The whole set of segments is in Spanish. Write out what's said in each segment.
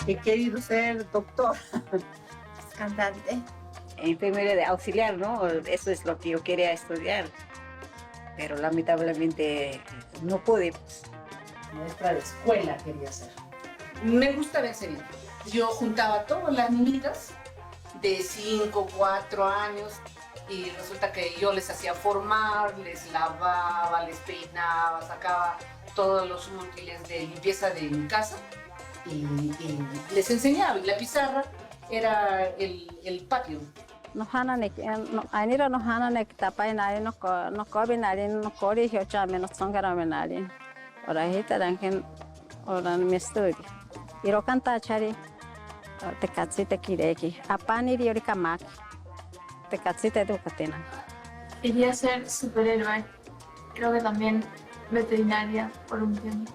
He querido ser doctor, cantante. Enfermera de auxiliar, ¿no? Eso es lo que yo quería estudiar, pero lamentablemente no pude. Maestra de escuela quería ser. Me gusta verse bien. Yo juntaba a todas las niñitas de 5, 4 años y resulta que yo les hacía formar, les lavaba, les peinaba, sacaba todos los útiles de limpieza de mi casa y les enseñaba. Y la pizarra era el patio. Ainira no hana ne tapay nari no ko binari no kori hiocha menos songara menari. Ora hita danken ora mi estudio. Iro canta chari te katsite kireki. Apani riori kamaki. Te katsite educatina. Quería ser superhéroe, creo que también veterinaria por un tiempo.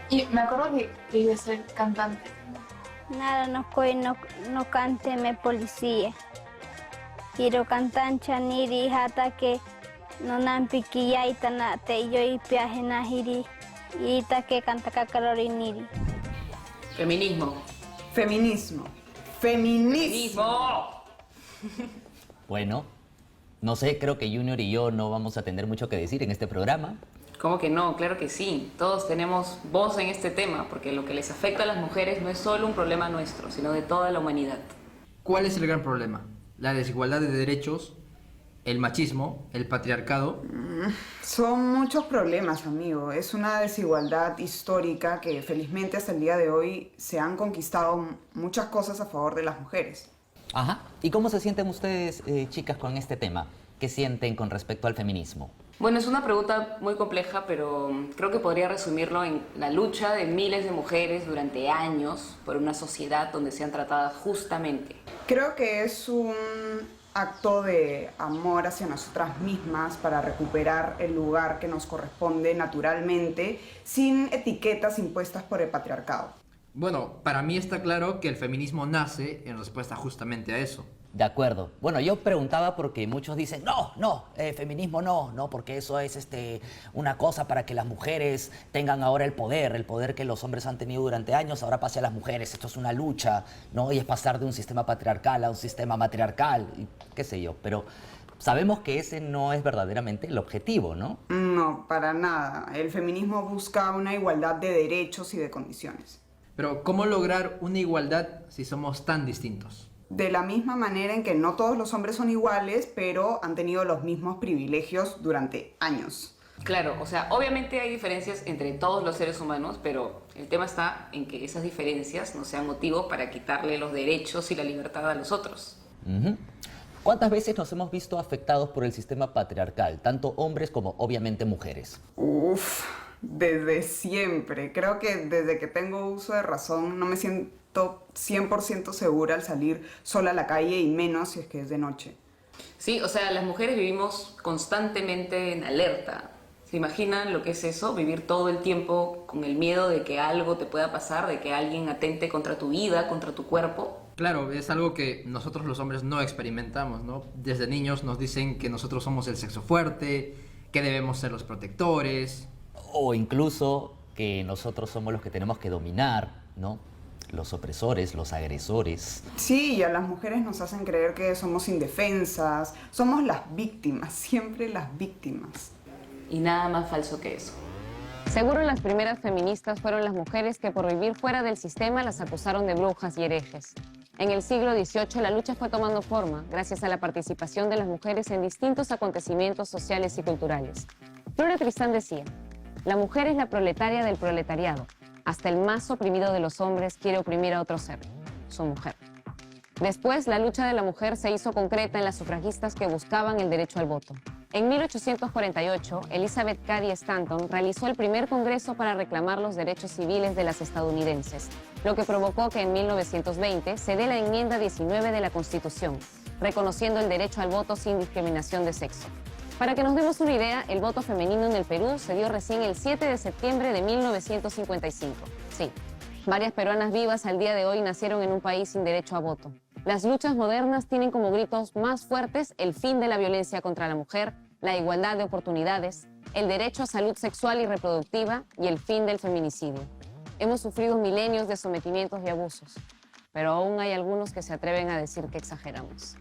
Y me acuerdo que quería ser cantante. Nada, no cante me policía. Quiero cantar chaniri hata que no nampiki ya itana te yo y piaje nahiri y ita que canta kakaroriniri. Feminismo. Feminismo. Feminismo. Bueno, no sé, creo que Junior y yo no vamos a tener mucho que decir en este programa. ¿Cómo que no? Claro que sí. Todos tenemos voz en este tema, porque lo que les afecta a las mujeres no es solo un problema nuestro, sino de toda la humanidad. ¿Cuál es el gran problema? La desigualdad de derechos, el machismo, el patriarcado. Son muchos problemas, amigo. Es una desigualdad histórica que felizmente hasta el día de hoy se han conquistado muchas cosas a favor de las mujeres. Ajá. ¿Y cómo se sienten ustedes, chicas, con este tema? ¿Qué sienten con respecto al feminismo? Bueno, es una pregunta muy compleja, pero creo que podría resumirlo en la lucha de miles de mujeres durante años por una sociedad donde sean tratadas justamente. Creo que es un acto de amor hacia nosotras mismas para recuperar el lugar que nos corresponde naturalmente, sin etiquetas impuestas por el patriarcado. Bueno, para mí está claro que el feminismo nace en respuesta justamente a eso. De acuerdo. Bueno, yo preguntaba porque muchos dicen, feminismo no, porque eso es una cosa para que las mujeres tengan ahora el poder que los hombres han tenido durante años, ahora pase a las mujeres, esto es una lucha, ¿no? Y es pasar de un sistema patriarcal a un sistema matriarcal, y qué sé yo, pero sabemos que ese no es verdaderamente el objetivo, ¿no? No, para nada. El feminismo busca una igualdad de derechos y de condiciones. Pero, ¿cómo lograr una igualdad si somos tan distintos? De la misma manera en que no todos los hombres son iguales, pero han tenido los mismos privilegios durante años. Claro, o sea, obviamente hay diferencias entre todos los seres humanos, pero el tema está en que esas diferencias no sean motivo para quitarle los derechos y la libertad a los otros. ¿Cuántas veces nos hemos visto afectados por el sistema patriarcal, tanto hombres como obviamente mujeres? Desde siempre. Creo que desde que tengo uso de razón no me siento 100% segura al salir sola a la calle y menos si es que es de noche. Sí, o sea, las mujeres vivimos constantemente en alerta. ¿Se imaginan lo que es eso? Vivir todo el tiempo con el miedo de que algo te pueda pasar, de que alguien atente contra tu vida, contra tu cuerpo. Claro, es algo que nosotros los hombres no experimentamos, ¿no? Desde niños nos dicen que nosotros somos el sexo fuerte, que debemos ser los protectores. O incluso que nosotros somos los que tenemos que dominar, ¿no? Los opresores, los agresores. Sí, y a las mujeres nos hacen creer que somos indefensas, somos las víctimas, siempre las víctimas. Y nada más falso que eso. Seguro las primeras feministas fueron las mujeres que por vivir fuera del sistema las acusaron de brujas y herejes. En el siglo XVIII la lucha fue tomando forma gracias a la participación de las mujeres en distintos acontecimientos sociales y culturales. Flora Tristán decía: la mujer es la proletaria del proletariado. Hasta el más oprimido de los hombres quiere oprimir a otro ser, su mujer. Después, la lucha de la mujer se hizo concreta en las sufragistas que buscaban el derecho al voto. En 1848, Elizabeth Cady Stanton realizó el primer congreso para reclamar los derechos civiles de las estadounidenses, lo que provocó que en 1920 se dé la enmienda 19 de la Constitución, reconociendo el derecho al voto sin discriminación de sexo. Para que nos demos una idea, el voto femenino en el Perú se dio recién el 7 de septiembre de 1955. Sí, varias peruanas vivas al día de hoy nacieron en un país sin derecho a voto. Las luchas modernas tienen como gritos más fuertes el fin de la violencia contra la mujer, la igualdad de oportunidades, el derecho a salud sexual y reproductiva y el fin del feminicidio. Hemos sufrido milenios de sometimientos y abusos, pero aún hay algunos que se atreven a decir que exageramos.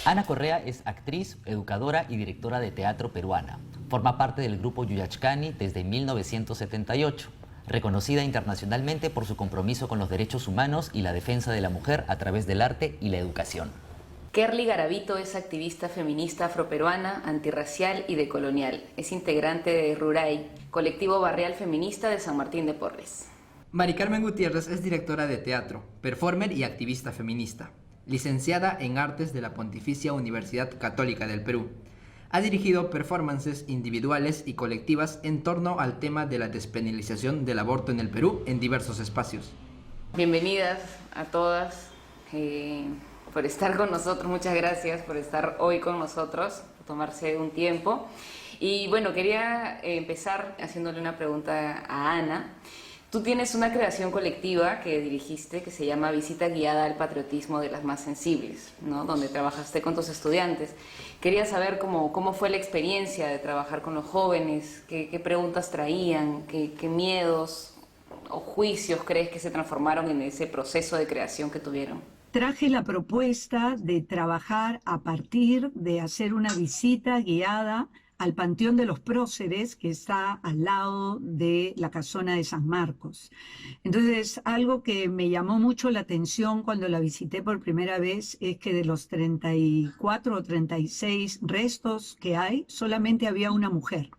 Ana Correa es actriz, educadora y directora de teatro peruana. Forma parte del grupo Yuyachkani desde 1978, reconocida internacionalmente por su compromiso con los derechos humanos y la defensa de la mujer a través del arte y la educación. Kerly Garavito es activista feminista afroperuana, antirracial y decolonial. Es integrante de Ruray, colectivo barrial feminista de San Martín de Porres. Mari Carmen Gutiérrez es directora de teatro, performer y activista feminista. Licenciada en Artes de la Pontificia Universidad Católica del Perú. Ha dirigido performances individuales y colectivas en torno al tema de la despenalización del aborto en el Perú en diversos espacios. Bienvenidas a todas por estar con nosotros. Muchas gracias por estar hoy con nosotros, por tomarse un tiempo. Y bueno, quería empezar haciéndole una pregunta a Ana. Tú tienes una creación colectiva que dirigiste que se llama Visita Guiada al Patriotismo de las Más Sensibles, ¿no? Donde trabajaste con tus estudiantes. Quería saber cómo fue la experiencia de trabajar con los jóvenes, qué preguntas traían, qué miedos o juicios crees que se transformaron en ese proceso de creación que tuvieron. Traje la propuesta de trabajar a partir de hacer una visita guiada al Panteón de los Próceres, que está al lado de la Casona de San Marcos. Entonces, algo que me llamó mucho la atención cuando la visité por primera vez es que de los 34 o 36 restos que hay, solamente había una mujer.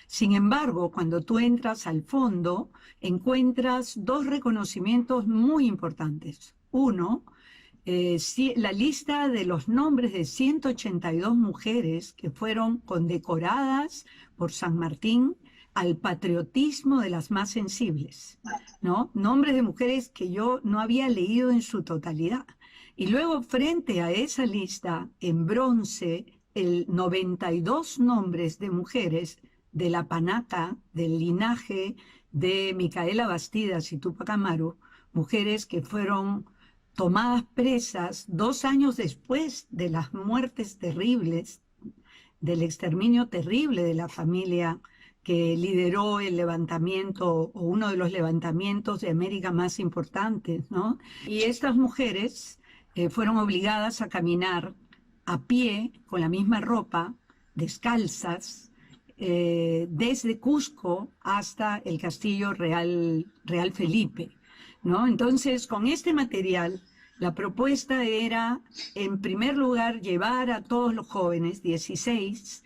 Sin embargo, cuando tú entras al fondo, encuentras dos reconocimientos muy importantes. Uno, la lista de los nombres de 182 mujeres que fueron condecoradas por San Martín al patriotismo de las más sensibles, ¿no? Nombres de mujeres que yo no había leído en su totalidad. Y luego, frente a esa lista, en bronce, 92 nombres de mujeres de la Panaca, del linaje de Micaela Bastidas y Tupac Amaru, mujeres que fueron tomadas presas 2 años después de las muertes terribles, del exterminio terrible de la familia que lideró el levantamiento o uno de los levantamientos de América más importantes, ¿no? Y estas mujeres fueron obligadas a caminar a pie, con la misma ropa, descalzas, desde Cusco hasta el Castillo Real Felipe, ¿no? Entonces, con este material, la propuesta era, en primer lugar, llevar a todos los jóvenes, 16,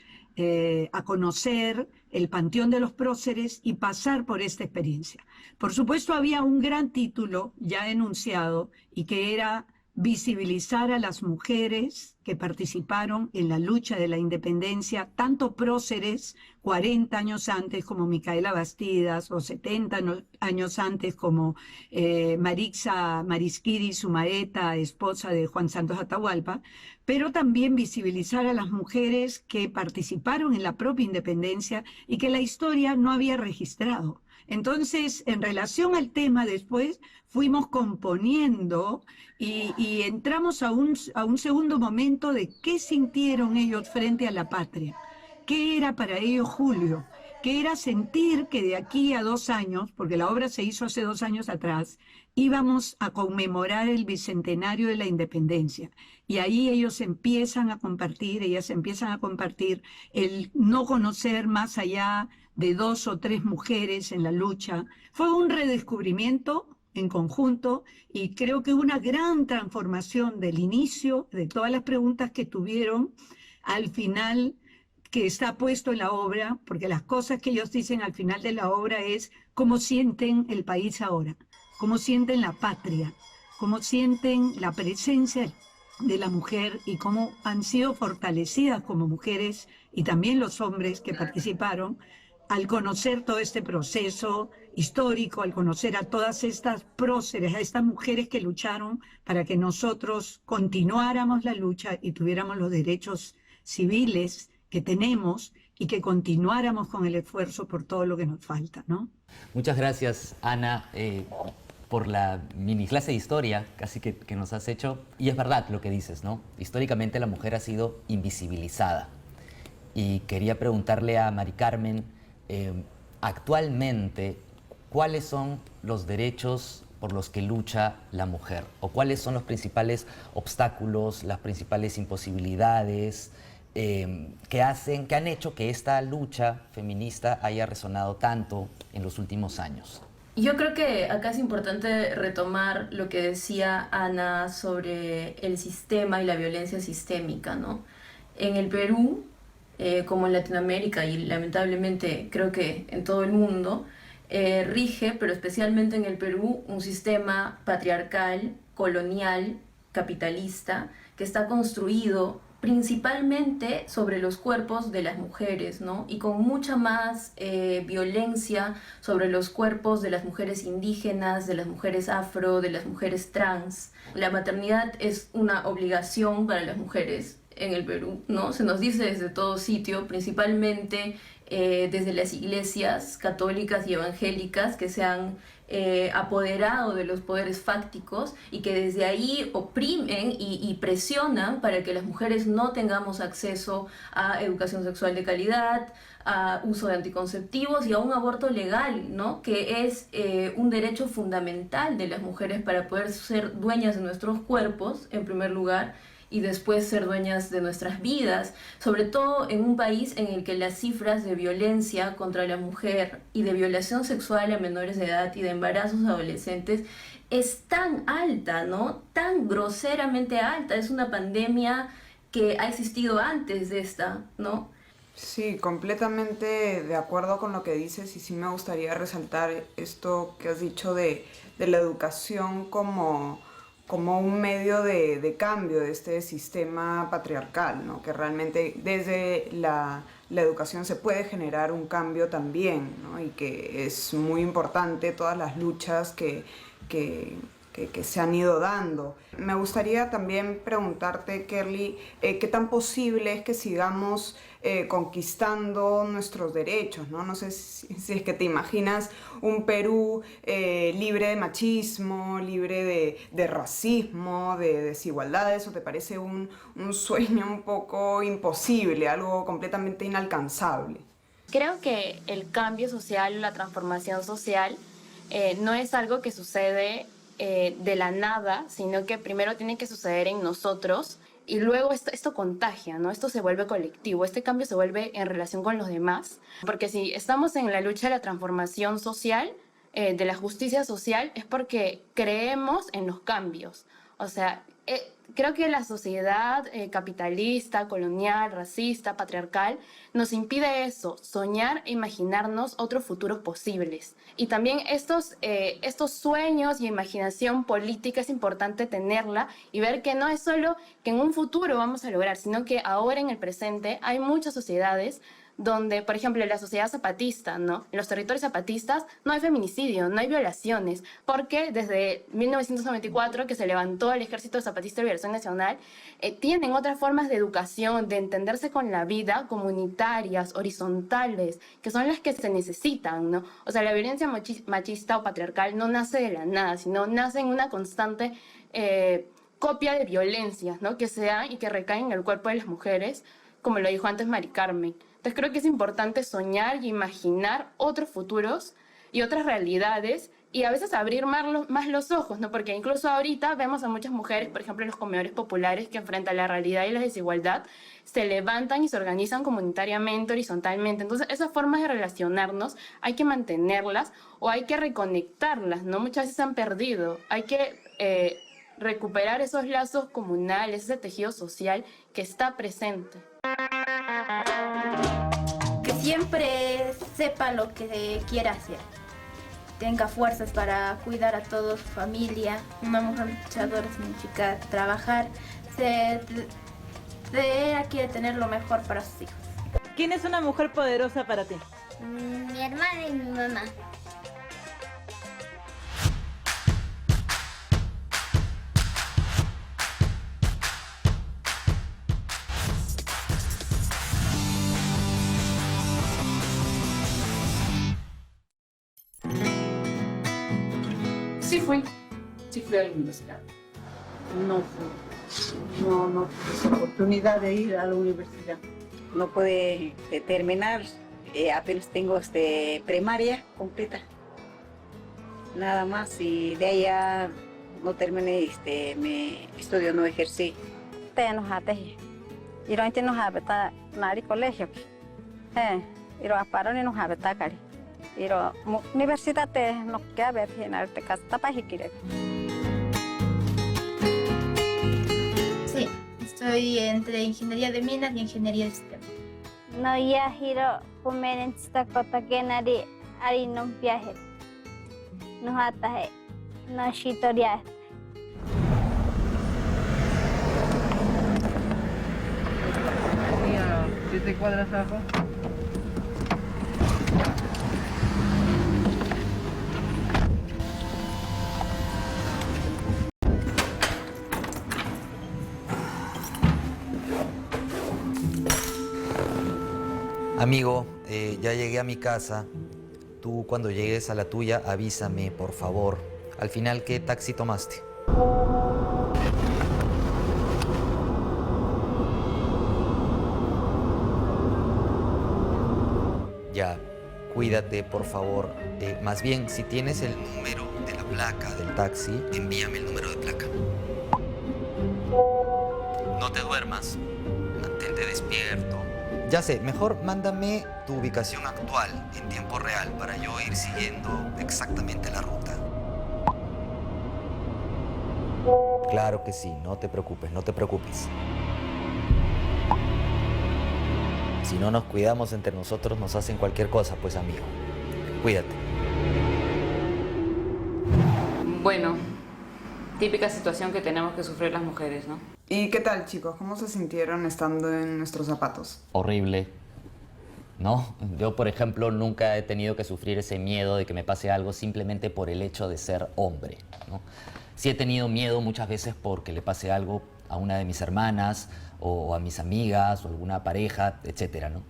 a conocer el Panteón de los Próceres y pasar por esta experiencia. Por supuesto, había un gran título ya enunciado y que era visibilizar a las mujeres que participaron en la lucha de la independencia, tanto próceres 40 años antes como Micaela Bastidas, o 70 años antes como Marixa Marisquiri Sumaeta, esposa de Juan Santos Atahualpa, pero también visibilizar a las mujeres que participaron en la propia independencia y que la historia no había registrado. Entonces, en relación al tema, después fuimos componiendo y entramos a un segundo momento de qué sintieron ellos frente a la patria, qué era para ellos Julio, qué era sentir que de aquí a 2 años, porque la obra se hizo hace 2 años atrás, íbamos a conmemorar el bicentenario de la independencia. Y ahí ellos empiezan a compartir, ellas empiezan a compartir el no conocer más allá de 2 o 3 mujeres en la lucha. Fue un redescubrimiento en conjunto y creo que una gran transformación del inicio, de todas las preguntas que tuvieron al final, que está puesto en la obra, porque las cosas que ellos dicen al final de la obra es cómo sienten el país ahora, cómo sienten la patria, cómo sienten la presencia de la mujer y cómo han sido fortalecidas como mujeres y también los hombres que participaron al conocer todo este proceso histórico, al conocer a todas estas próceres, a estas mujeres que lucharon para que nosotros continuáramos la lucha y tuviéramos los derechos civiles que tenemos y que continuáramos con el esfuerzo por todo lo que nos falta, ¿no? Muchas gracias, Ana, por la mini clase de historia casi que nos has hecho. Y es verdad lo que dices, ¿no? Históricamente la mujer ha sido invisibilizada. y quería preguntarle a Mari Carmen, actualmente, ¿cuáles son los derechos por los que lucha la mujer? ¿O cuáles son los principales obstáculos, las principales imposibilidades que han hecho que esta lucha feminista haya resonado tanto en los últimos años? Yo creo que acá es importante retomar lo que decía Ana sobre el sistema y la violencia sistémica, ¿no? En el Perú, como en Latinoamérica y lamentablemente creo que en todo el mundo, rige, pero especialmente en el Perú, un sistema patriarcal, colonial, capitalista, que está construido principalmente sobre los cuerpos de las mujeres, ¿no? Y con mucha más violencia sobre los cuerpos de las mujeres indígenas, de las mujeres afro, de las mujeres trans. La maternidad es una obligación para las mujeres en el Perú, ¿no? Se nos dice desde todo sitio, principalmente desde las iglesias católicas y evangélicas que se han apoderado de los poderes fácticos y que desde ahí oprimen y presionan para que las mujeres no tengamos acceso a educación sexual de calidad, a uso de anticonceptivos y a un aborto legal, ¿no? Que es un derecho fundamental de las mujeres para poder ser dueñas de nuestros cuerpos, en primer lugar, y después ser dueñas de nuestras vidas, sobre todo en un país en el que las cifras de violencia contra la mujer y de violación sexual a menores de edad y de embarazos adolescentes es tan alta, ¿no? Tan groseramente alta. Es una pandemia que ha existido antes de esta, ¿no? Sí, completamente de acuerdo con lo que dices y sí me gustaría resaltar esto que has dicho de la educación como un medio de cambio de este sistema patriarcal, ¿no? Que realmente desde la educación se puede generar un cambio también, ¿no? Y que es muy importante todas las luchas que se han ido dando. Me gustaría también preguntarte, Kerly, ¿qué tan posible es que sigamos conquistando nuestros derechos, ¿no? No sé si es que te imaginas un Perú libre de machismo, libre de racismo, de desigualdades, o te parece un sueño un poco imposible, algo completamente inalcanzable. Creo que el cambio social, la transformación social, no es algo que sucede de la nada, sino que primero tiene que suceder en nosotros y luego esto contagia, ¿no? Esto se vuelve colectivo, este cambio se vuelve en relación con los demás, porque si estamos en la lucha de la transformación social, de la justicia social, es porque creemos en los cambios. O sea, creo que la sociedad capitalista, colonial, racista, patriarcal, nos impide eso, soñar e imaginarnos otros futuros posibles. Y también estos sueños y imaginación política es importante tenerla y ver que no es solo que en un futuro vamos a lograr, sino que ahora en el presente hay muchas sociedades donde, por ejemplo, en la sociedad zapatista, ¿no? En los territorios zapatistas no hay feminicidio, no hay violaciones, porque desde 1994, que se levantó el Ejército Zapatista de Liberación Nacional, tienen otras formas de educación, de entenderse con la vida, comunitarias, horizontales, que son las que se necesitan, ¿no? O sea, la violencia machista o patriarcal no nace de la nada, sino nace en una constante copia de violencias, ¿no? Que se dan y que recaen en el cuerpo de las mujeres, como lo dijo antes Mari Carmen. Entonces creo que es importante soñar y imaginar otros futuros y otras realidades y a veces abrir más los ojos, ¿no? Porque incluso ahorita vemos a muchas mujeres, por ejemplo en los comedores populares, que frente a la realidad y la desigualdad se levantan y se organizan comunitariamente, horizontalmente. Entonces esas formas de relacionarnos hay que mantenerlas o hay que reconectarlas, ¿no? Muchas veces se han perdido. Hay que recuperar esos lazos comunales, ese tejido social que está presente. Que siempre sepa lo que quiera hacer, tenga fuerzas para cuidar a toda su familia. Una mujer luchadora significa trabajar, ella quiere tener lo mejor para sus hijos. ¿Quién es una mujer poderosa para ti? Mi hermana y mi mamá. Sí fui a la universidad. No tuve esa oportunidad de ir a la universidad. no pude terminar, apenas tengo primaria completa, nada más, y de ahí ya no terminé mi estudio, no ejercí. Te enojate, y no entiendo habita nari colegio, y lo aparo ni no habita cari, y lo universidad te no queda ver final te casta pajikire. Sí, estoy entre ingeniería de minas y ingeniería de sistemas. No ya hiro comer en esta cota que nadie ari no viaje. No ataje, no shitoria. 7 cuadras abajo. Amigo, ya llegué a mi casa. Tú cuando llegues a la tuya avísame, por favor. Al final, ¿qué taxi tomaste? Ya, cuídate, por favor. Más bien, si tienes el número de la placa del taxi, envíame el número de placa. No te duermas, mantente despierto. Ya sé, mejor mándame tu ubicación actual en tiempo real para yo ir siguiendo exactamente la ruta. Claro que sí, no te preocupes, no te preocupes. Si no nos cuidamos entre nosotros, nos hacen cualquier cosa, pues amigo. Cuídate. Bueno, típica situación que tenemos que sufrir las mujeres, ¿no? ¿Y qué tal, chicos? ¿Cómo se sintieron estando en nuestros zapatos? Horrible. No, yo por ejemplo nunca he tenido que sufrir ese miedo de que me pase algo simplemente por el hecho de ser hombre, ¿no? Sí he tenido miedo muchas veces porque le pase algo a una de mis hermanas o a mis amigas o alguna pareja, etcétera, ¿no?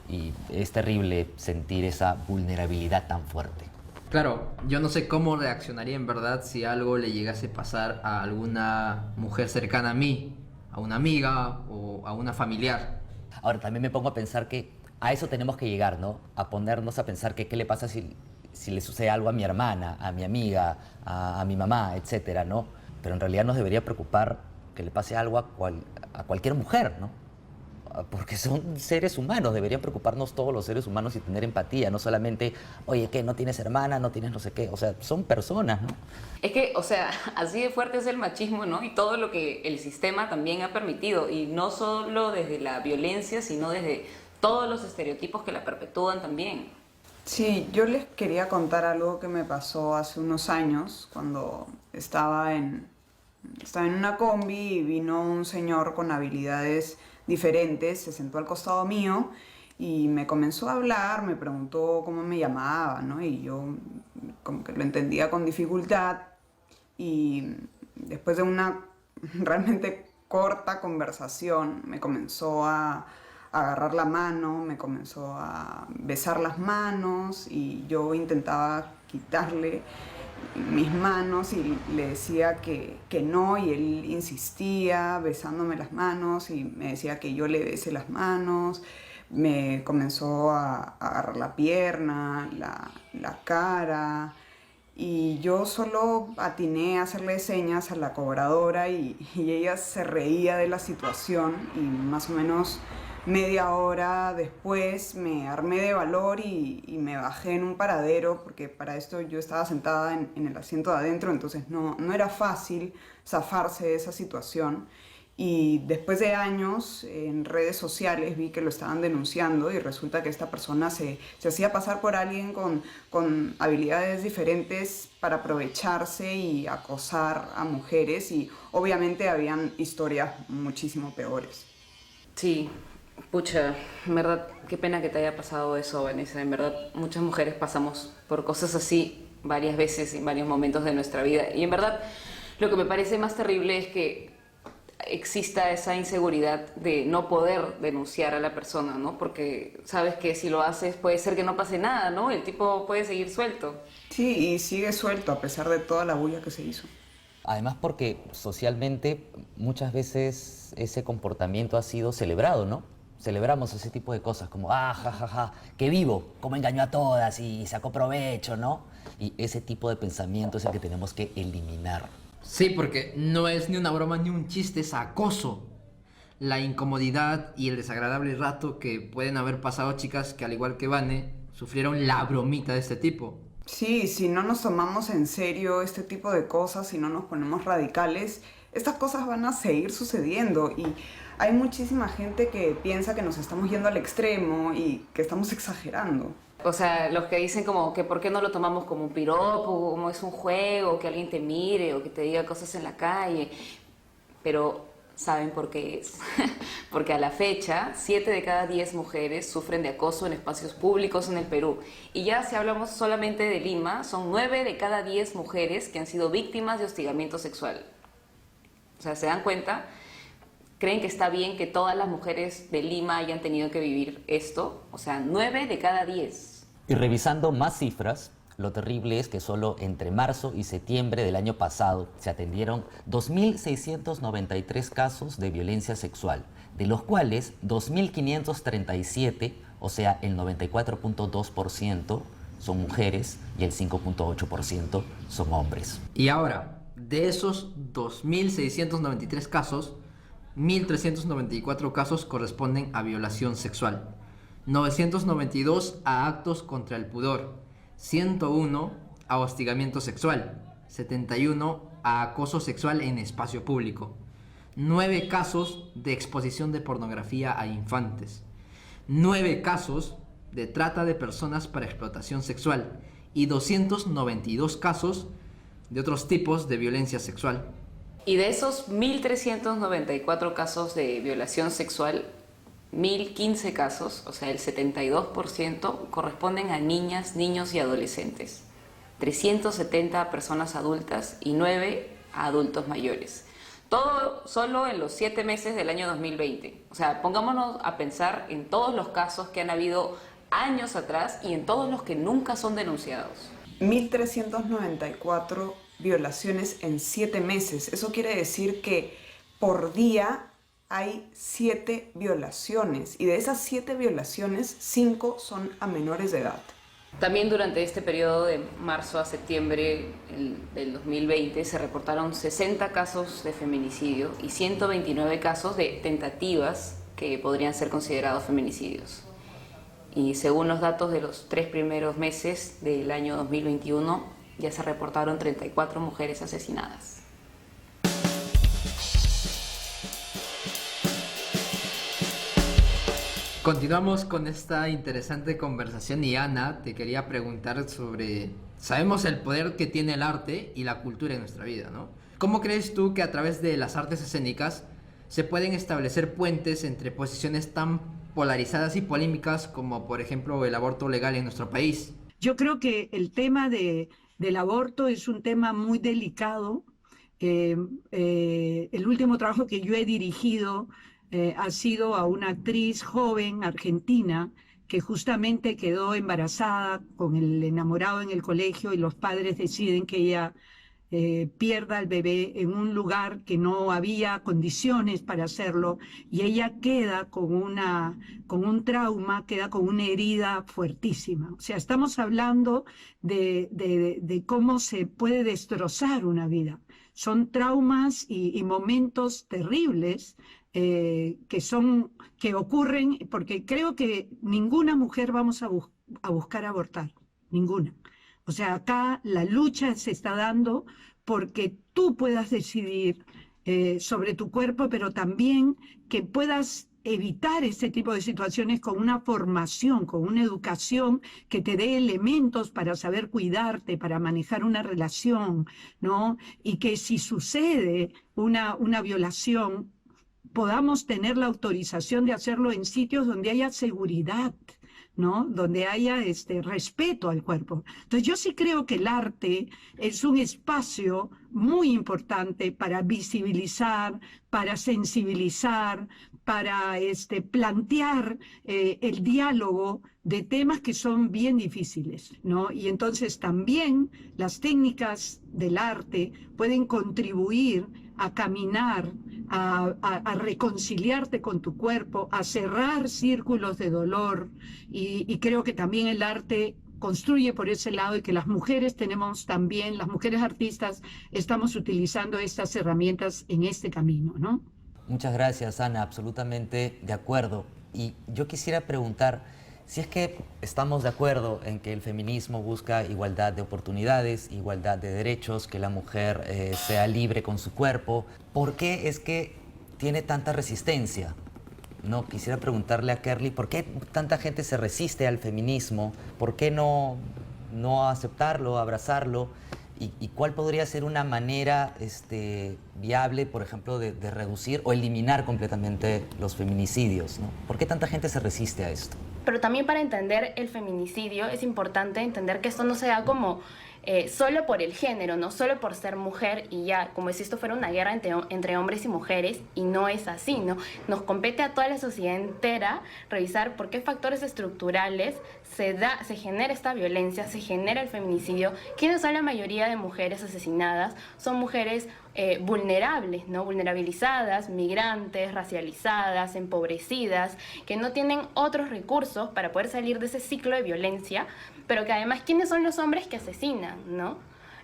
Y es terrible sentir esa vulnerabilidad tan fuerte. Claro, yo no sé cómo reaccionaría en verdad si algo le llegase a pasar a alguna mujer cercana a mí, a una amiga o a una familiar. Ahora también me pongo a pensar que a eso tenemos que llegar, ¿no? A ponernos a pensar que qué le pasa si le sucede algo a mi hermana, a mi amiga, a mi mamá, etcétera, ¿no? Pero en realidad nos debería preocupar que le pase algo a cualquier mujer, ¿no? Porque son seres humanos, deberían preocuparnos todos los seres humanos y tener empatía, no solamente, oye, ¿qué? ¿No tienes hermana? ¿No tienes no sé qué? O sea, son personas, ¿no? Es que, o sea, así de fuerte es el machismo, ¿no? Y todo lo que el sistema también ha permitido, y no solo desde la violencia, sino desde todos los estereotipos que la perpetúan también. Sí, yo les quería contar algo que me pasó hace unos años, cuando estaba en una combi y vino un señor con habilidades diferentes, se sentó al costado mío y me comenzó a hablar, me preguntó cómo me llamaba, ¿no? Y yo como que lo entendía con dificultad, y después de una realmente corta conversación me comenzó a agarrar la mano, me comenzó a besar las manos y yo intentaba quitarle mis manos y le decía que no, y él insistía besándome las manos y me decía que yo le bese las manos. Me comenzó a agarrar la pierna, la cara, y yo solo atiné a hacerle señas a la cobradora y ella se reía de la situación, y más o menos media hora después me armé de valor y me bajé en un paradero, porque para esto yo estaba sentada en el asiento de adentro, entonces no era fácil zafarse de esa situación. Y después de años en redes sociales vi que lo estaban denunciando, y resulta que esta persona se hacía pasar por alguien con habilidades diferentes para aprovecharse y acosar a mujeres, y obviamente habían historias muchísimo peores. Sí. Pucha, en verdad, qué pena que te haya pasado eso, Vanessa. En verdad, muchas mujeres pasamos por cosas así varias veces en varios momentos de nuestra vida. Y en verdad, lo que me parece más terrible es que exista esa inseguridad de no poder denunciar a la persona, ¿no? Porque sabes que si lo haces puede ser que no pase nada, ¿no? El tipo puede seguir suelto. Sí, y sigue suelto a pesar de toda la bulla que se hizo. Además porque socialmente muchas veces ese comportamiento ha sido celebrado, ¿no? celebramos ese tipo de cosas, como, ja, que vivo, cómo engañó a todas y sacó provecho, ¿no? Y ese tipo de pensamiento es el que tenemos que eliminar. Sí, porque no es ni una broma ni un chiste, es acoso. La incomodidad y el desagradable rato que pueden haber pasado chicas que, al igual que Vane, sufrieron la bromita de este tipo. Sí, si no nos tomamos en serio este tipo de cosas, si no nos ponemos radicales, estas cosas van a seguir sucediendo y hay muchísima gente que piensa que nos estamos yendo al extremo y que estamos exagerando. O sea, los que dicen como que por qué no lo tomamos como un piropo, como es un juego, que alguien te mire o que te diga cosas en la calle, pero ¿saben por qué es? Porque a la fecha, 7 de cada 10 mujeres sufren de acoso en espacios públicos en el Perú. Y ya si hablamos solamente de Lima, son 9 de cada 10 mujeres que han sido víctimas de hostigamiento sexual. O sea, ¿se dan cuenta? ¿Creen que está bien que todas las mujeres de Lima hayan tenido que vivir esto? O sea, 9 de cada 10. Y revisando más cifras, lo terrible es que solo entre marzo y septiembre del año pasado se atendieron 2.693 casos de violencia sexual, de los cuales 2.537, o sea, el 94.2%, son mujeres y el 5.8% son hombres. Y ahora, de esos 2.693 casos, 1.394 casos corresponden a violación sexual, 992 a actos contra el pudor, 101 a hostigamiento sexual, 71 a acoso sexual en espacio público, 9 casos de exposición de pornografía a infantes, 9 casos de trata de personas para explotación sexual y 292 casos de otros tipos de violencia sexual. Y de esos 1.394 casos de violación sexual, 1.015 casos, o sea el 72%, corresponden a niñas, niños y adolescentes, 370 a personas adultas y 9 a adultos mayores. Todo solo en los 7 meses del año 2020. O sea, pongámonos a pensar en todos los casos que han habido años atrás y en todos los que nunca son denunciados. 1.394 violaciones en 7 meses. Eso quiere decir que por día hay 7 violaciones y de esas 7 violaciones, 5 son a menores de edad. También durante este periodo de marzo a septiembre del 2020 se reportaron 60 casos de feminicidio y 129 casos de tentativas que podrían ser considerados feminicidios. Y según los datos de los 3 primeros meses del año 2021, ya se reportaron 34 mujeres asesinadas. Continuamos con esta interesante conversación y Ana, te quería preguntar sobre... Sabemos el poder que tiene el arte y la cultura en nuestra vida, ¿no? ¿Cómo crees tú que a través de las artes escénicas se pueden establecer puentes entre posiciones tan polarizadas y polémicas como, por ejemplo, el aborto legal en nuestro país? Yo creo que el tema del aborto es un tema muy delicado. El último trabajo que yo he dirigido ha sido a una actriz joven argentina que justamente quedó embarazada con el enamorado en el colegio y los padres deciden que ella pierda al bebé en un lugar que no había condiciones para hacerlo y ella queda con un trauma, queda con una herida fuertísima. O sea, estamos hablando de cómo se puede destrozar una vida. Son traumas y momentos terribles que ocurren, porque creo que ninguna mujer vamos a buscar abortar, ninguna. O sea, acá la lucha se está dando porque tú puedas decidir sobre tu cuerpo, pero también que puedas evitar este tipo de situaciones con una formación, con una educación que te dé elementos para saber cuidarte, para manejar una relación, ¿no? Y que si sucede una violación, podamos tener la autorización de hacerlo en sitios donde haya seguridad, ¿no? Donde haya respeto al cuerpo. Entonces yo sí creo que el arte es un espacio muy importante para visibilizar, para sensibilizar, para plantear el diálogo de temas que son bien difíciles, ¿no? Y entonces también las técnicas del arte pueden contribuir a caminar a reconciliarte con tu cuerpo, a cerrar círculos de dolor, y creo que también el arte construye por ese lado, y que las mujeres tenemos también, las mujeres artistas, estamos utilizando estas herramientas en este camino, ¿no? Muchas gracias, Ana, absolutamente de acuerdo. Y yo quisiera preguntar, si es que estamos de acuerdo en que el feminismo busca igualdad de oportunidades, igualdad de derechos, que la mujer sea libre con su cuerpo, ¿por qué es que tiene tanta resistencia? No, quisiera preguntarle a Kerly, ¿por qué tanta gente se resiste al feminismo? ¿Por qué no aceptarlo, abrazarlo? ¿Y cuál podría ser una manera viable, por ejemplo, de reducir o eliminar completamente los feminicidios, ¿no? ¿Por qué tanta gente se resiste a esto? Pero también para entender el feminicidio es importante entender que esto no se da como solo por el género, no solo por ser mujer y ya, como si esto fuera una guerra entre hombres y mujeres, y no es así, ¿no? Nos compete a toda la sociedad entera revisar por qué factores estructurales se genera esta violencia, se genera el feminicidio. ¿Quiénes son la mayoría de mujeres asesinadas? Son mujeres vulnerables, ¿no? Vulnerabilizadas, migrantes, racializadas, empobrecidas, que no tienen otros recursos para poder salir de ese ciclo de violencia, pero que además, ¿quiénes son los hombres que asesinan, no?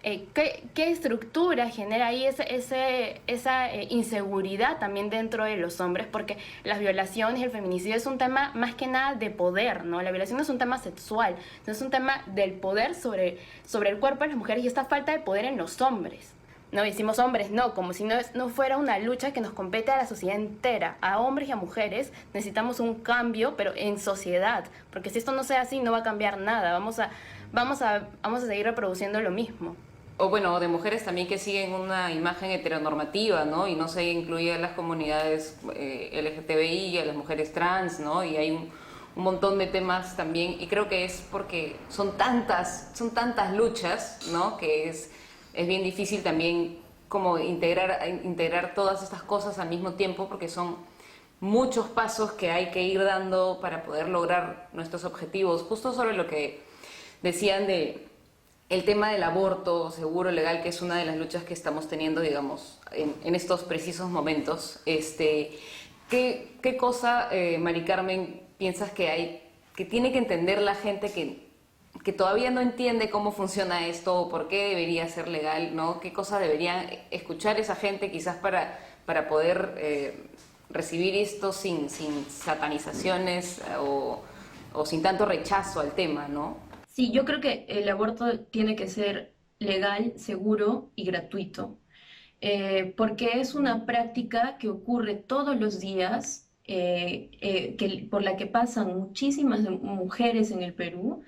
¿Qué estructura genera ahí esa inseguridad también dentro de los hombres? Porque las violaciones y el feminicidio es un tema más que nada de poder, ¿no? La violación no es un tema sexual, no es un tema del poder sobre el cuerpo de las mujeres y esta falta de poder en los hombres. No decimos hombres, no, como si no fuera una lucha que nos compete a la sociedad entera, a hombres y a mujeres. Necesitamos un cambio, pero en sociedad, porque si esto no sea así, no va a cambiar nada. Vamos a seguir reproduciendo lo mismo. O bueno, de mujeres también que siguen una imagen heteronormativa, ¿no? Y no se incluye a las comunidades LGTBI, a las mujeres trans, ¿no? Y hay un montón de temas también, y creo que es porque son tantas luchas, ¿no? Que es bien difícil también como integrar todas estas cosas al mismo tiempo, porque son muchos pasos que hay que ir dando para poder lograr nuestros objetivos. Justo sobre lo que decían el tema del aborto seguro, legal, que es una de las luchas que estamos teniendo, digamos, en estos precisos momentos. ¿Qué cosa, Mari Carmen, piensas que tiene que entender la gente que todavía no entiende cómo funciona esto o por qué debería ser legal, ¿no? ¿Qué cosa debería escuchar esa gente quizás para poder recibir esto sin satanizaciones o sin tanto rechazo al tema, ¿no? Sí, yo creo que el aborto tiene que ser legal, seguro y gratuito, porque es una práctica que ocurre todos los días, por la que pasan muchísimas mujeres en el Perú,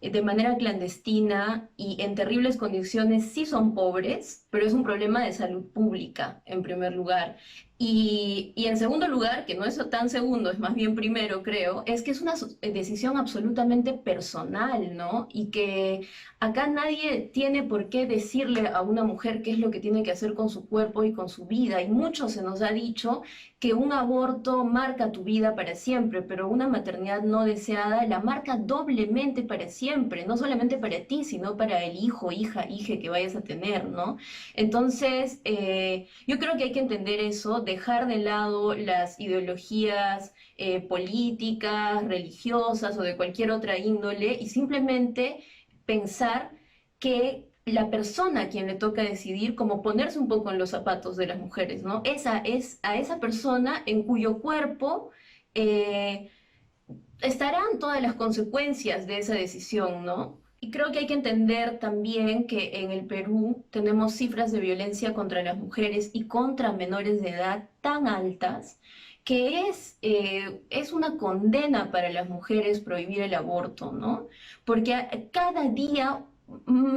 de manera clandestina y en terribles condiciones. Sí son pobres, pero es un problema de salud pública, en primer lugar. Y en segundo lugar, que no es tan segundo, es más bien primero, creo, es que es una decisión absolutamente personal, ¿no? Y que acá nadie tiene por qué decirle a una mujer qué es lo que tiene que hacer con su cuerpo y con su vida. Y mucho se nos ha dicho que un aborto marca tu vida para siempre, pero una maternidad no deseada la marca doblemente para siempre, no solamente para ti, sino para el hijo, hija, hije que vayas a tener, ¿no? Entonces, yo creo que hay que entender eso, dejar de lado las ideologías políticas, religiosas o de cualquier otra índole y simplemente pensar que la persona a quien le toca decidir, como ponerse un poco en los zapatos de las mujeres, ¿no? Esa es a esa persona en cuyo cuerpo estarán todas las consecuencias de esa decisión, ¿no? Y creo que hay que entender también que en el Perú tenemos cifras de violencia contra las mujeres y contra menores de edad tan altas que es una condena para las mujeres prohibir el aborto, ¿no? Porque cada día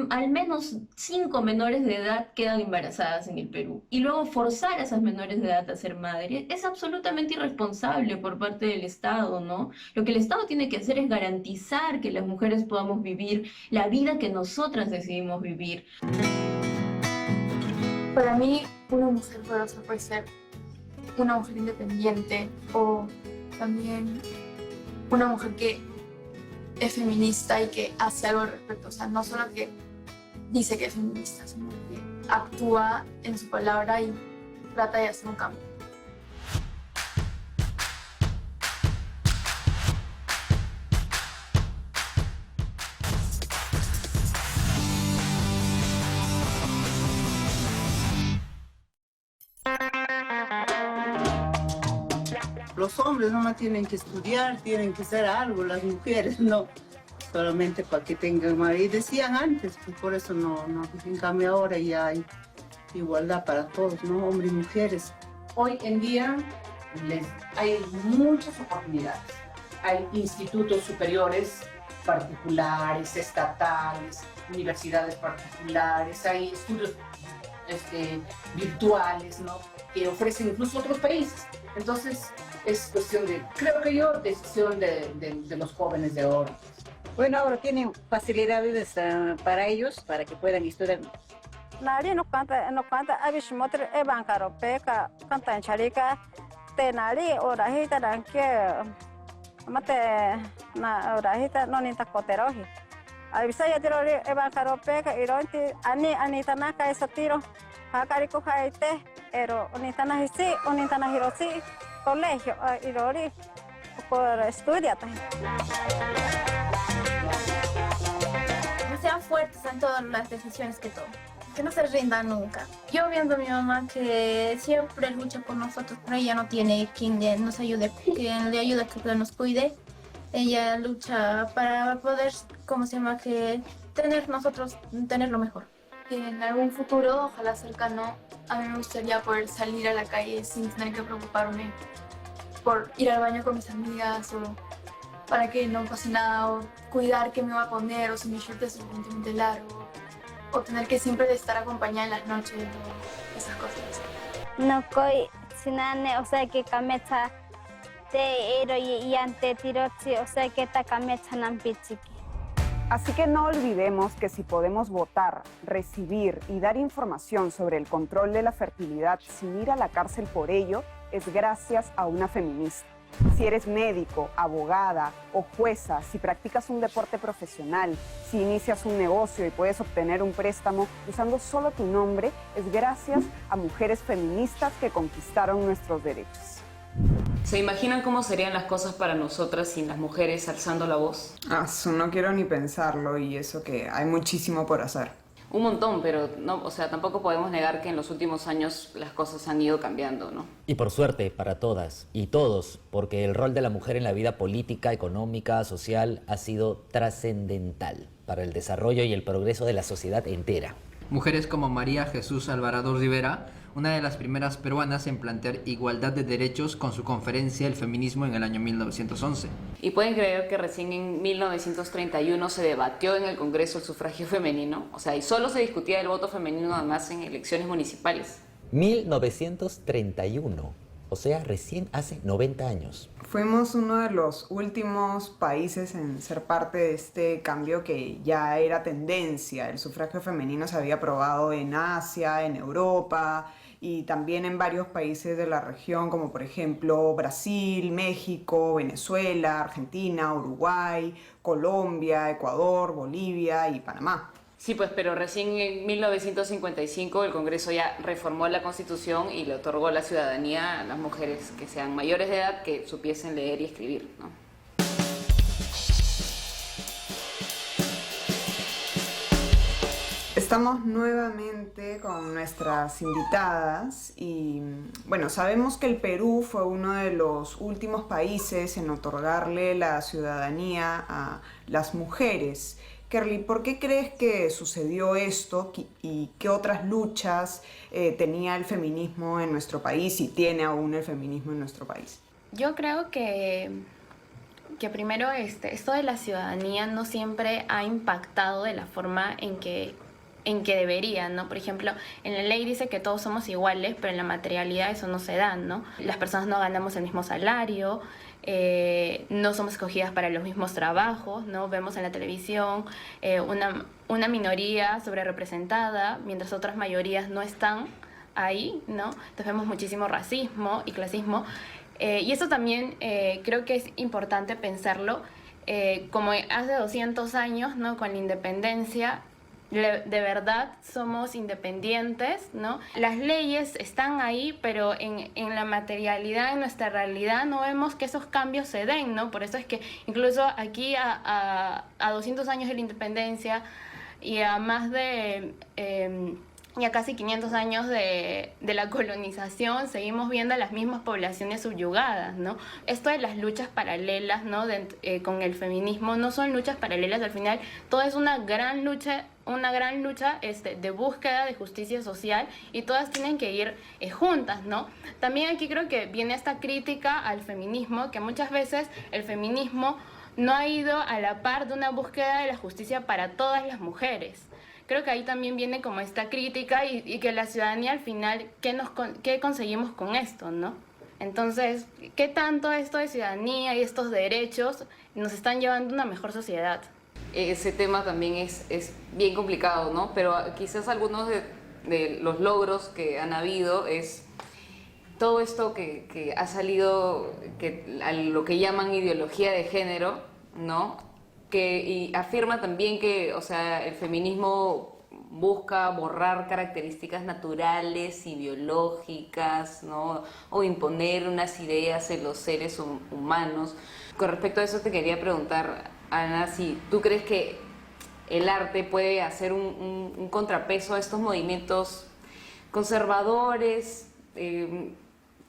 al menos 5 menores de edad quedan embarazadas en el Perú. Y luego forzar a esas menores de edad a ser madres es absolutamente irresponsable por parte del Estado, ¿no? Lo que el Estado tiene que hacer es garantizar que las mujeres podamos vivir la vida que nosotras decidimos vivir. Para mí, una mujer poderosa puede ser una mujer independiente o también una mujer que es feminista y que hace algo al respecto. O sea, no solo que dice que es feminista, sino que actúa en su palabra y trata de hacer un cambio. Los hombres nomás tienen que estudiar, tienen que hacer algo, las mujeres no. Solamente para que tengan marido. Y decían antes, pues por eso no. En cambio ahora ya hay igualdad para todos, ¿no? Hombres y mujeres. Hoy en día hay muchas oportunidades. Hay institutos superiores particulares, estatales, universidades particulares, hay estudios virtuales, ¿no? Que ofrecen incluso otros países. Entonces es cuestión de, creo que yo, decisión de los jóvenes de ahora. Bueno, ahora tienen facilidades para ellos, para que puedan estudiar. Nari no canta abish motor e bancaro peka canta charika te nari ora hita dan que mate na ora hita no ninta koterohi abisa ya tiro e bancaro peka ironti ani tanaka esa tiro hakari ko haite ero unitana hisi unitana hirosi colegio irori por estudiar. Sean fuertes en todas las decisiones que tomen, que no se rindan nunca. Yo viendo a mi mamá que siempre lucha por nosotros, pero ella no tiene quien nos ayude, quien le ayude, que nos cuide. Ella lucha para poder, que tener lo mejor. En algún futuro, ojalá cercano, a mí me gustaría poder salir a la calle sin tener que preocuparme por ir al baño con mis amigas o para que no pase nada, o cuidar qué me va a poner, o si mi short es suficientemente largo, o tener que siempre estar acompañada en las noches, o esas cosas. No coi sinane, que camecha te ero y ante tirochi, que ta camecha nampichiki. Así que no olvidemos que si podemos votar, recibir y dar información sobre el control de la fertilidad sin ir a la cárcel por ello, es gracias a una feminista. Si eres médico, abogada o jueza, si practicas un deporte profesional, si inicias un negocio y puedes obtener un préstamo usando solo tu nombre, es gracias a mujeres feministas que conquistaron nuestros derechos. ¿Se imaginan cómo serían las cosas para nosotras sin las mujeres alzando la voz? No quiero ni pensarlo, y eso que hay muchísimo por hacer. Un montón, pero no, tampoco podemos negar que en los últimos años las cosas han ido cambiando, ¿no? Y por suerte para todas y todos, porque el rol de la mujer en la vida política, económica, social ha sido trascendental para el desarrollo y el progreso de la sociedad entera. Mujeres como María Jesús Alvarado Rivera, una de las primeras peruanas en plantear igualdad de derechos con su conferencia El feminismo en el año 1911. Y pueden creer que recién en 1931 se debatió en el Congreso el sufragio femenino, y solo se discutía el voto femenino además en elecciones municipales. 1931, recién hace 90 años. Fuimos uno de los últimos países en ser parte de este cambio que ya era tendencia. El sufragio femenino se había aprobado en Asia, en Europa y también en varios países de la región, como por ejemplo Brasil, México, Venezuela, Argentina, Uruguay, Colombia, Ecuador, Bolivia y Panamá. Sí, pero recién en 1955 el Congreso ya reformó la Constitución y le otorgó la ciudadanía a las mujeres que sean mayores de edad, que supiesen leer y escribir, ¿no? Estamos nuevamente con nuestras invitadas y sabemos que el Perú fue uno de los últimos países en otorgarle la ciudadanía a las mujeres. Kerly, ¿por qué crees que sucedió esto y qué otras luchas tenía el feminismo en nuestro país y tiene aún el feminismo en nuestro país? Yo creo que primero esto de la ciudadanía no siempre ha impactado de la forma en que debería, ¿no? Por ejemplo, en la ley dice que todos somos iguales, pero en la materialidad eso no se da, ¿no? Las personas no ganamos el mismo salario, no somos escogidas para los mismos trabajos, ¿no? Vemos en la televisión una minoría sobrerepresentada, mientras otras mayorías no están ahí, ¿no? Entonces vemos muchísimo racismo y clasismo. Y eso también creo que es importante pensarlo, como hace 200 años, ¿no? Con la independencia, de verdad somos independientes, ¿no? Las leyes están ahí, pero en la materialidad, en nuestra realidad, no vemos que esos cambios se den, ¿no? Por eso es que incluso aquí a 200 años de la independencia y a más de ya casi 500 años de la colonización, seguimos viendo a las mismas poblaciones subyugadas, ¿no? Esto de las luchas paralelas, ¿no? Con el feminismo no son luchas paralelas, al final todo es una gran lucha de búsqueda de justicia social, y todas tienen que ir juntas, ¿no? También aquí creo que viene esta crítica al feminismo, que muchas veces el feminismo no ha ido a la par de una búsqueda de la justicia para todas las mujeres. Creo que ahí también viene como esta crítica y que la ciudadanía al final, ¿qué conseguimos con esto, no? Entonces, ¿qué tanto esto de ciudadanía y estos derechos nos están llevando a una mejor sociedad? Ese tema también es bien complicado, ¿no? Pero quizás algunos de los logros que han habido es todo esto que ha salido, a lo que llaman ideología de género, ¿no? Y afirma también que, o sea, el feminismo busca borrar características naturales y biológicas, ¿no? O imponer unas ideas en los seres humanos. Con respecto a eso te quería preguntar, Ana, si tú crees que el arte puede hacer un contrapeso a estos movimientos conservadores,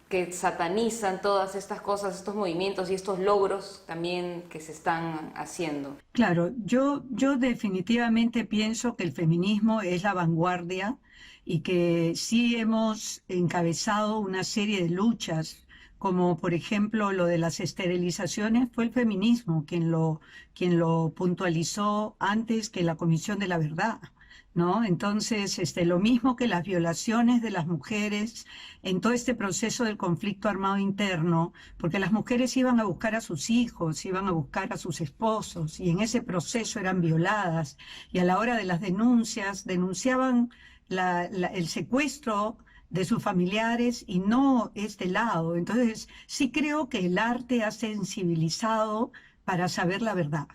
que satanizan todas estas cosas, estos movimientos y estos logros también que se están haciendo. Claro, yo definitivamente pienso que el feminismo es la vanguardia y que sí hemos encabezado una serie de luchas, como por ejemplo lo de las esterilizaciones. Fue el feminismo quien lo puntualizó antes que la Comisión de la Verdad, ¿no? Entonces, lo mismo que las violaciones de las mujeres en todo este proceso del conflicto armado interno, porque las mujeres iban a buscar a sus hijos, iban a buscar a sus esposos, y en ese proceso eran violadas, y a la hora de las denuncias, denunciaban el secuestro de sus familiares y no este lado. Entonces, sí creo que el arte ha sensibilizado para saber la verdad.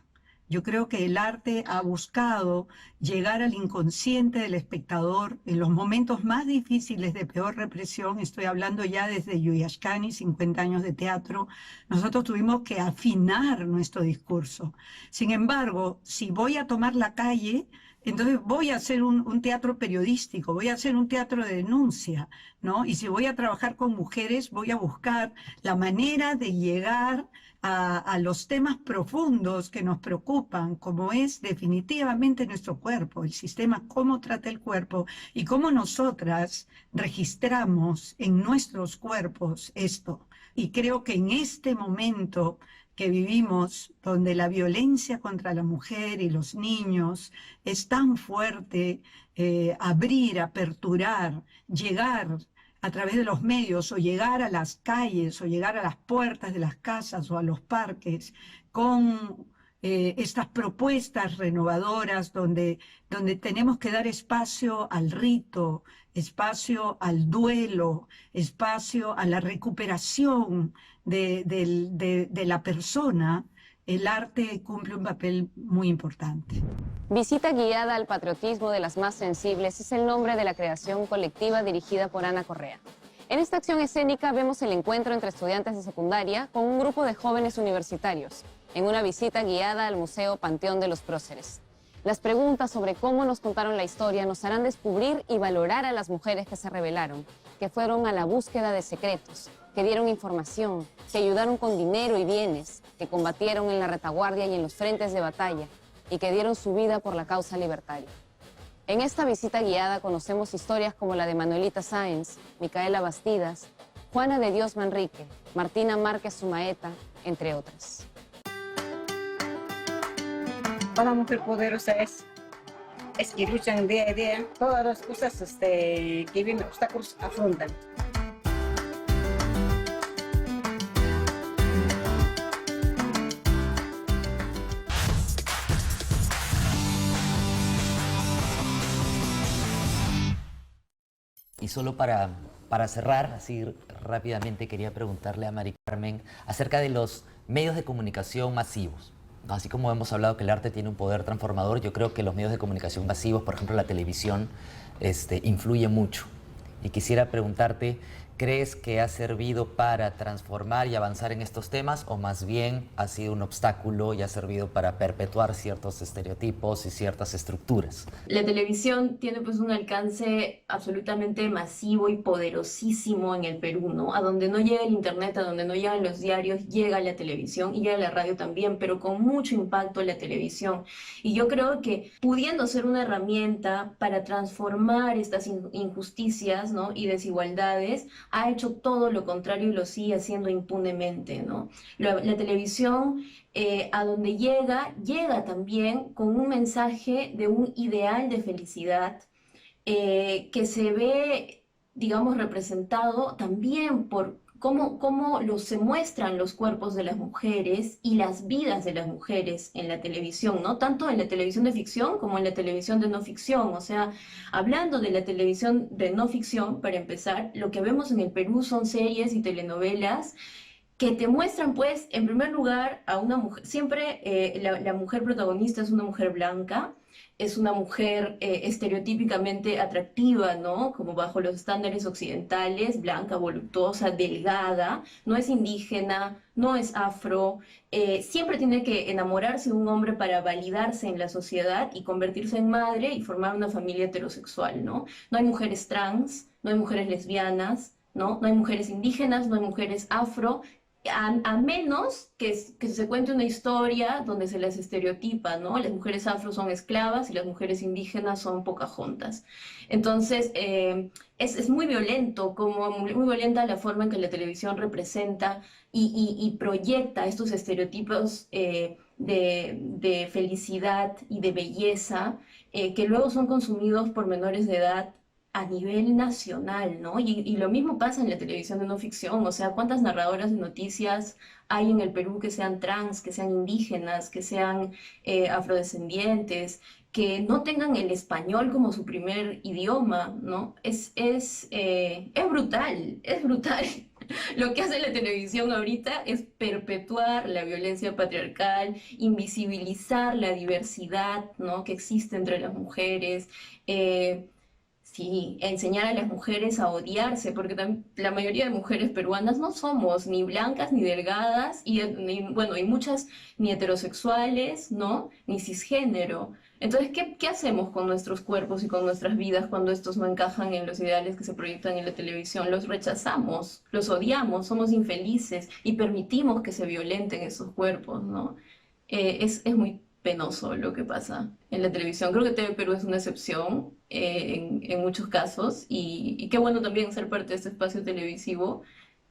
Yo creo que el arte ha buscado llegar al inconsciente del espectador en los momentos más difíciles de peor represión. Estoy hablando ya desde Yuyashkani, 50 años de teatro. Nosotros tuvimos que afinar nuestro discurso. Sin embargo, si voy a tomar la calle, entonces voy a hacer un teatro periodístico, voy a hacer un teatro de denuncia, ¿no? Y si voy a trabajar con mujeres, voy a buscar la manera de llegar a los temas profundos que nos preocupan, como es definitivamente nuestro cuerpo, el sistema, cómo trata el cuerpo y cómo nosotras registramos en nuestros cuerpos esto. Y creo que en este momento que vivimos, donde la violencia contra la mujer y los niños es tan fuerte, abrir, aperturar, llegar a través de los medios, o llegar a las calles, o llegar a las puertas de las casas o a los parques con estas propuestas renovadoras donde tenemos que dar espacio al rito, espacio al duelo, espacio a la recuperación de la persona. El arte cumple un papel muy importante. Visita guiada al patriotismo de las más sensibles es el nombre de la creación colectiva dirigida por Ana Correa. En esta acción escénica vemos el encuentro entre estudiantes de secundaria con un grupo de jóvenes universitarios en una visita guiada al Museo Panteón de los Próceres. Las preguntas sobre cómo nos contaron la historia nos harán descubrir y valorar a las mujeres que se rebelaron, que fueron a la búsqueda de secretos, que dieron información, que ayudaron con dinero y bienes, que combatieron en la retaguardia y en los frentes de batalla, y que dieron su vida por la causa libertaria. En esta visita guiada conocemos historias como la de Manuelita Sáenz, Micaela Bastidas, Juana de Dios Manrique, Martina Márquez Sumaeta, entre otras. Una mujer poderosa es que luchan día a día, todas las cosas que vienen obstáculos afrontan. Y solo para cerrar, así rápidamente, quería preguntarle a Mari Carmen acerca de los medios de comunicación masivos. Así como hemos hablado que el arte tiene un poder transformador, yo creo que los medios de comunicación masivos, por ejemplo la televisión, influye mucho. Y quisiera preguntarte ¿crees que ha servido para transformar y avanzar en estos temas o más bien ha sido un obstáculo y ha servido para perpetuar ciertos estereotipos y ciertas estructuras? La televisión tiene pues un alcance absolutamente masivo y poderosísimo en el Perú, ¿no? A donde no llega el internet, a donde no llegan los diarios, llega la televisión y llega la radio también, pero con mucho impacto la televisión. Y yo creo que pudiendo ser una herramienta para transformar estas injusticias, ¿no? y desigualdades, ha hecho todo lo contrario y lo sigue haciendo impunemente, ¿no? La televisión, a donde llega también con un mensaje de un ideal de felicidad que se ve, digamos, representado también por cómo se muestran los cuerpos de las mujeres y las vidas de las mujeres en la televisión, ¿no? Tanto en la televisión de ficción como en la televisión de no ficción. O sea, hablando de la televisión de no ficción, para empezar, lo que vemos en el Perú son series y telenovelas que te muestran, pues, en primer lugar, a una mujer. Siempre la mujer protagonista es una mujer blanca, es una mujer estereotípicamente atractiva, ¿no? Como bajo los estándares occidentales, blanca, voluptuosa, delgada, no es indígena, no es afro, siempre tiene que enamorarse de un hombre para validarse en la sociedad y convertirse en madre y formar una familia heterosexual, ¿no? No hay mujeres trans, no hay mujeres lesbianas, ¿no? No hay mujeres indígenas, no hay mujeres afro, a menos que se cuente una historia donde se las estereotipa, ¿no? Las mujeres afro son esclavas y las mujeres indígenas son Pocahontas. Entonces, es muy violento, muy violenta la forma en que la televisión representa y proyecta estos estereotipos de felicidad y de belleza que luego son consumidos por menores de edad a nivel nacional, ¿no? Y lo mismo pasa en la televisión de no ficción. O sea, ¿cuántas narradoras de noticias hay en el Perú que sean trans, que sean indígenas, que sean afrodescendientes, que no tengan el español como su primer idioma, ¿no? Es brutal, es brutal. Lo que hace la televisión ahorita es perpetuar la violencia patriarcal, invisibilizar la diversidad, ¿no? que existe entre las mujeres, sí, enseñar a las mujeres a odiarse, porque la mayoría de mujeres peruanas no somos ni blancas ni delgadas, y muchas ni heterosexuales, ¿no? Ni cisgénero. Entonces, ¿qué hacemos con nuestros cuerpos y con nuestras vidas cuando estos no encajan en los ideales que se proyectan en la televisión? Los rechazamos, los odiamos, somos infelices y permitimos que se violenten esos cuerpos, ¿no? Es muy penoso lo que pasa en la televisión. Creo que TV Perú es una excepción en muchos casos y qué bueno también ser parte de este espacio televisivo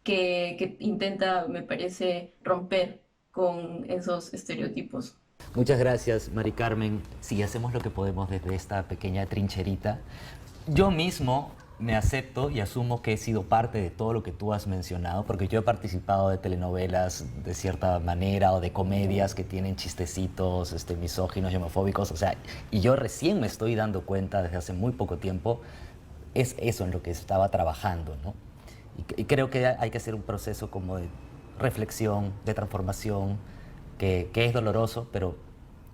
que intenta, me parece, romper con esos estereotipos. Muchas gracias, Mari Carmen. Sí, hacemos lo que podemos desde esta pequeña trincherita. Yo mismo me acepto y asumo que he sido parte de todo lo que tú has mencionado, porque yo he participado de telenovelas de cierta manera o de comedias que tienen chistecitos misóginos y homofóbicos, o sea, y yo recién me estoy dando cuenta desde hace muy poco tiempo, es eso en lo que estaba trabajando, ¿no? Y creo que hay que hacer un proceso como de reflexión, de transformación, que es doloroso, pero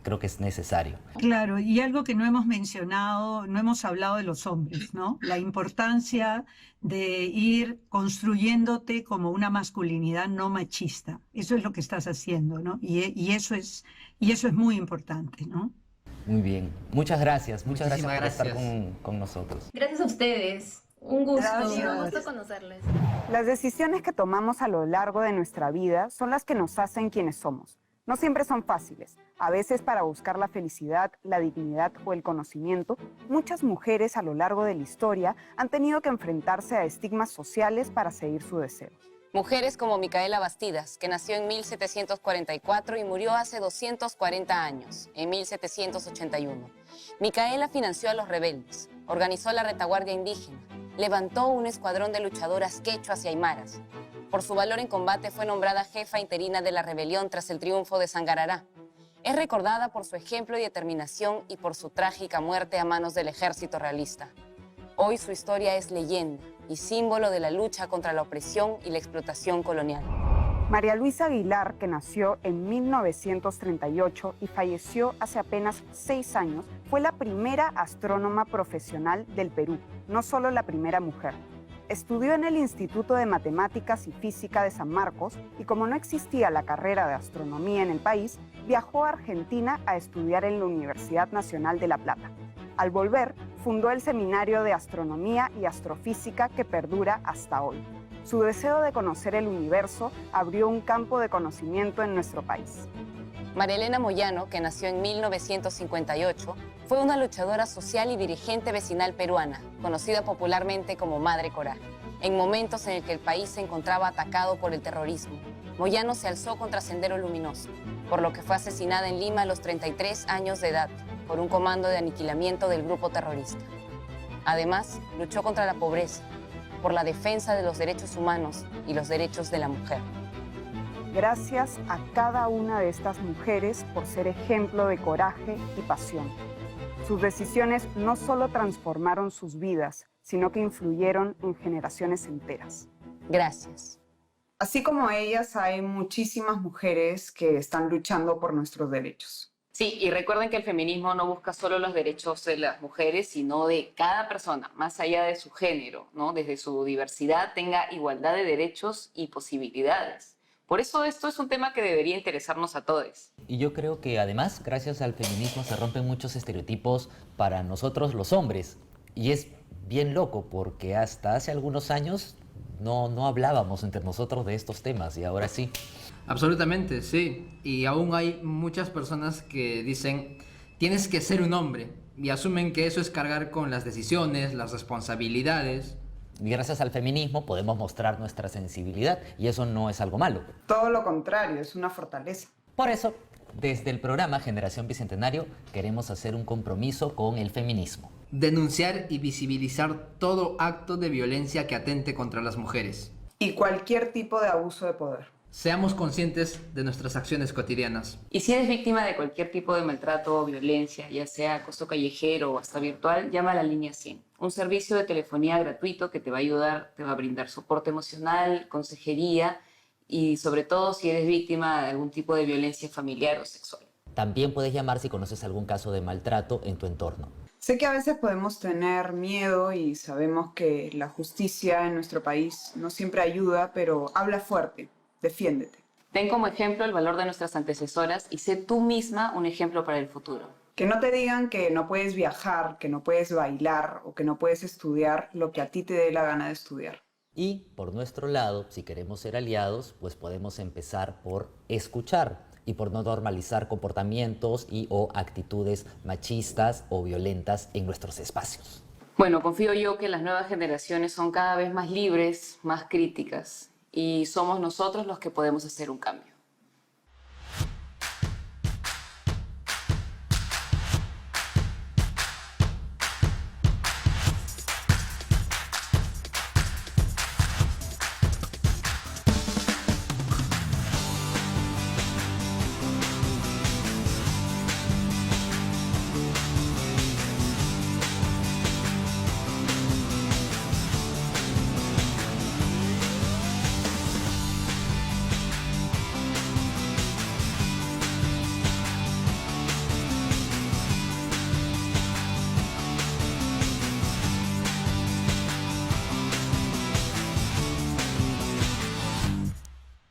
creo que es necesario. Claro, y algo que no hemos mencionado, no hemos hablado de los hombres, ¿no? La importancia de ir construyéndote como una masculinidad no machista. Eso es lo que estás haciendo, ¿no? Y eso es muy importante, ¿no? Muy bien. Muchas gracias. Muchas gracias por Muchísimas estar con nosotros. Gracias a ustedes. Un gusto. Gracias. Un gusto conocerles. Las decisiones que tomamos a lo largo de nuestra vida son las que nos hacen quienes somos. No siempre son fáciles. A veces, para buscar la felicidad, la dignidad o el conocimiento, muchas mujeres a lo largo de la historia han tenido que enfrentarse a estigmas sociales para seguir su deseo. Mujeres como Micaela Bastidas, que nació en 1744 y murió hace 240 años, en 1781. Micaela financió a los rebeldes, organizó la retaguardia indígena, levantó un escuadrón de luchadoras quechuas y aymaras. Por su valor en combate fue nombrada jefa interina de la rebelión tras el triunfo de Sangarará. Es recordada por su ejemplo y determinación y por su trágica muerte a manos del ejército realista. Hoy su historia es leyenda y símbolo de la lucha contra la opresión y la explotación colonial. María Luisa Aguilar, que nació en 1938 y falleció hace apenas 6 años, fue la primera astrónoma profesional del Perú, no solo la primera mujer. estudió en el Instituto de Matemáticas y Física de San Marcos y como no existía la carrera de astronomía en el país, viajó a Argentina a estudiar en la Universidad Nacional de La Plata. Al volver, fundó el Seminario de Astronomía y Astrofísica que perdura hasta hoy. Su deseo de conocer el universo abrió un campo de conocimiento en nuestro país. María Elena Moyano, que nació en 1958, fue una luchadora social y dirigente vecinal peruana, conocida popularmente como Madre Coraje. En momentos en el que el país se encontraba atacado por el terrorismo, Moyano se alzó contra Sendero Luminoso, por lo que fue asesinada en Lima a los 33 años de edad por un comando de aniquilamiento del grupo terrorista. Además, luchó contra la pobreza, por la defensa de los derechos humanos y los derechos de la mujer. Gracias a cada una de estas mujeres por ser ejemplo de coraje y pasión. Sus decisiones no solo transformaron sus vidas, sino que influyeron en generaciones enteras. Gracias. Así como ellas, hay muchísimas mujeres que están luchando por nuestros derechos. Sí, y recuerden que el feminismo no busca solo los derechos de las mujeres, sino de cada persona, más allá de su género, ¿no? Desde su diversidad tenga igualdad de derechos y posibilidades. Por eso esto es un tema que debería interesarnos a todos. Y yo creo que además, gracias al feminismo, se rompen muchos estereotipos para nosotros los hombres. Y es bien loco porque hasta hace algunos años no hablábamos entre nosotros de estos temas y ahora sí. Absolutamente, sí. Y aún hay muchas personas que dicen, tienes que ser un hombre, y asumen que eso es cargar con las decisiones, las responsabilidades. Y gracias al feminismo podemos mostrar nuestra sensibilidad y eso no es algo malo. Todo lo contrario, es una fortaleza. Por eso, desde el programa Generación Bicentenario queremos hacer un compromiso con el feminismo. Denunciar y visibilizar todo acto de violencia que atente contra las mujeres. Y cualquier tipo de abuso de poder. Seamos conscientes de nuestras acciones cotidianas. Y si eres víctima de cualquier tipo de maltrato o violencia, ya sea acoso callejero o hasta virtual, llama a la línea 100, un servicio de telefonía gratuito que te va a ayudar, te va a brindar soporte emocional, consejería y sobre todo si eres víctima de algún tipo de violencia familiar o sexual. También puedes llamar si conoces algún caso de maltrato en tu entorno. Sé que a veces podemos tener miedo y sabemos que la justicia en nuestro país no siempre ayuda, pero habla fuerte. Defiéndete. Ten como ejemplo el valor de nuestras antecesoras y sé tú misma un ejemplo para el futuro. Que no te digan que no puedes viajar, que no puedes bailar o que no puedes estudiar lo que a ti te dé la gana de estudiar. Y por nuestro lado, si queremos ser aliados, pues podemos empezar por escuchar y por no normalizar comportamientos o actitudes machistas o violentas en nuestros espacios. Bueno, confío yo que las nuevas generaciones son cada vez más libres, más críticas. Y somos nosotros los que podemos hacer un cambio.